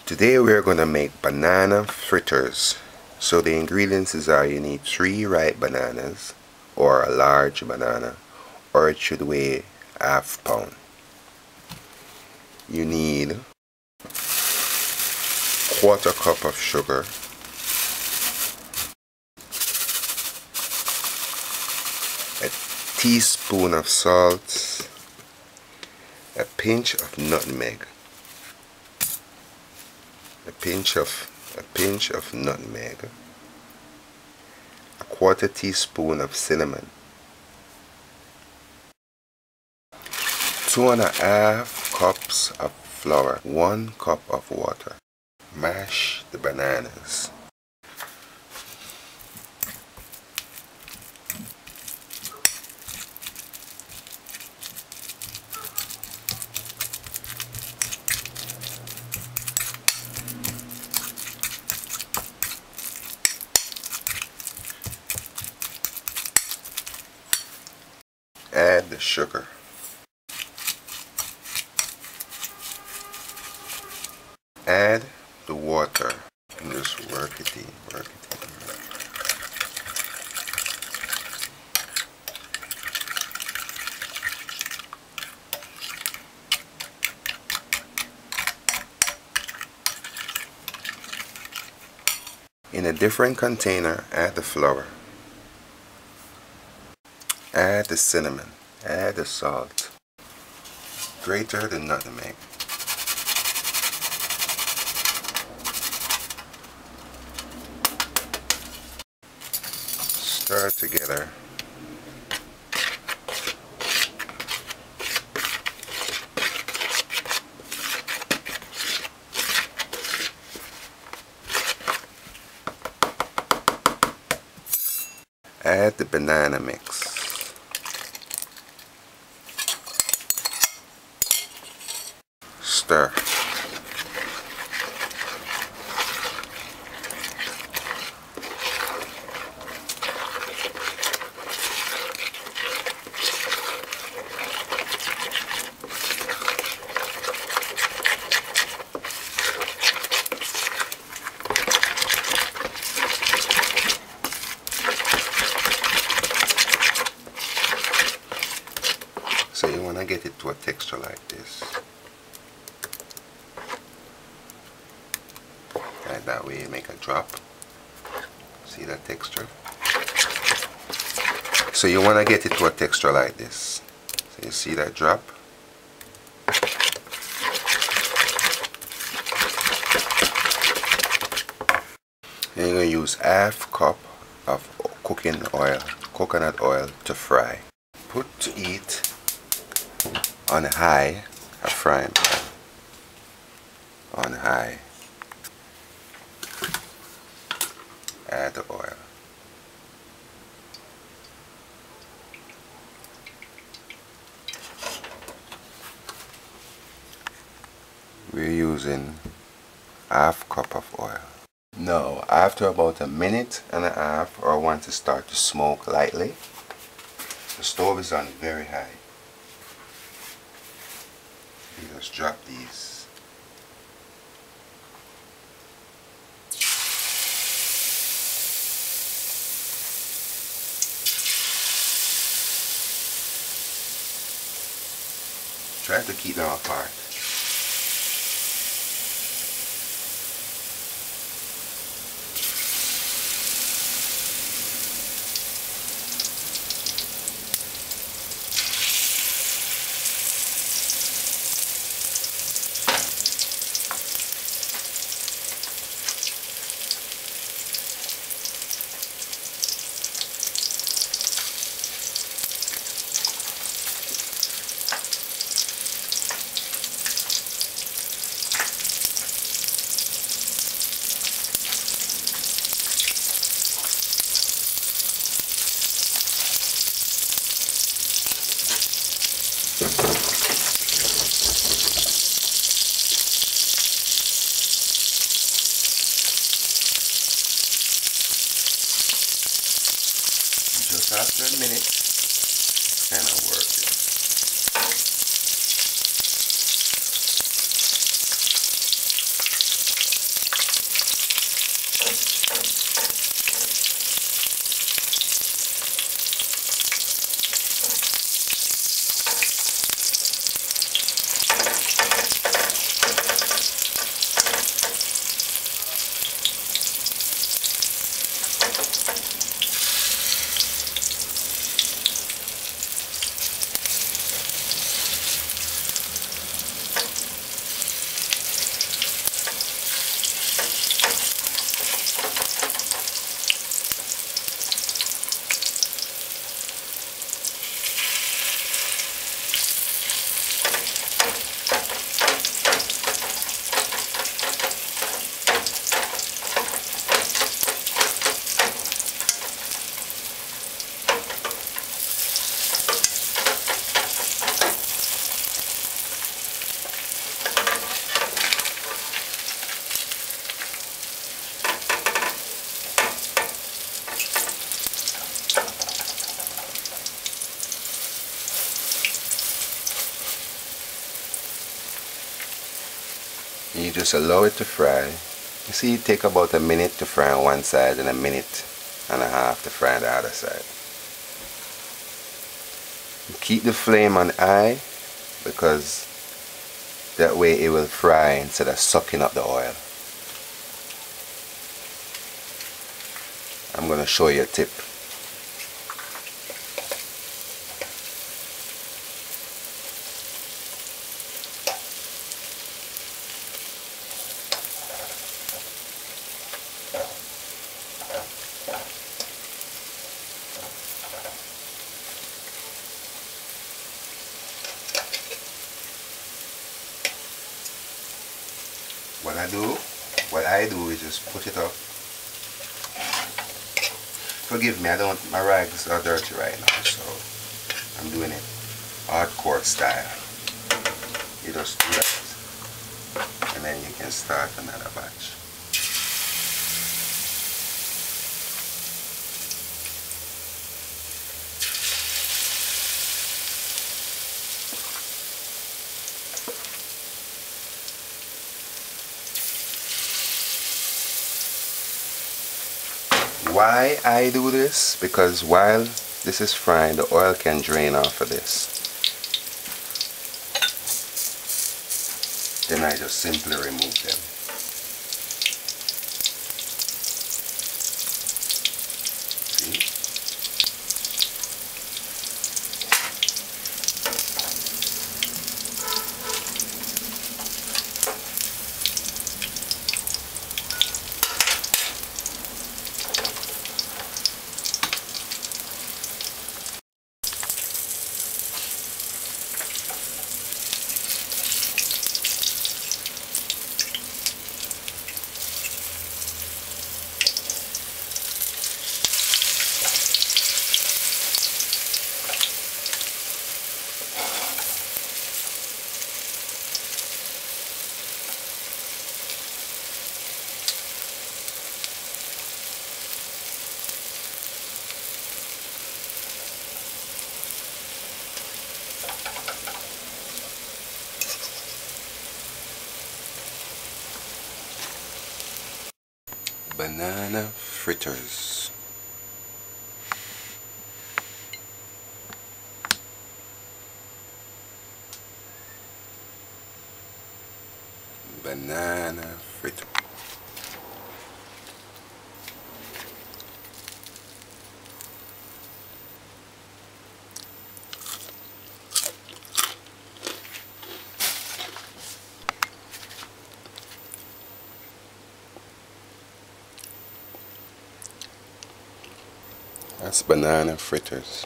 Today we're going to make banana fritters. So the ingredients are you need 3 ripe bananas or a large banana, or it should weigh ½ pound. You need 1/4 cup of sugar, a teaspoon of salt, a pinch of nutmeg, a pinch of nutmeg, a 1/4 teaspoon of cinnamon, 2½ cups of flour, 1 cup of water. Mash the bananas. Add the sugar. Add the water and just work it in, In a different container, add the flour. Add the cinnamon. Add the salt. Grate the nutmeg. Stir together. Add the banana mix. Stir. So you want to get it to a texture like this. And that way you make a drop. See that texture? So you want to get it to a texture like this. So you see that drop? And you're going to use ½ cup of cooking oil, coconut oil, to fry. Put to heat on high, a frying pan. On high. Add the oil. We're using ½ cup of oil. Now, after about 1.5 minutes, or once it starts to smoke lightly, the stove is on very high. You just drop these. Try to keep them apart. Just after 1 minute, kind of work it. You just allow it to fry. You see, it take about a minute to fry on one side and a minute and a half to fry on the other side. Keep the flame on high because that way it will fry instead of sucking up the oil. I'm going to show you a tip. What I do is just put it up. Forgive me, my rags are dirty right now, so I'm doing it hardcore style. You just do that, and then you can start another batch. Why I do this? Because while this is frying, the oil can drain off of this. Then I just simply remove them. See? Banana fritters. Banana fritters. That's banana fritters.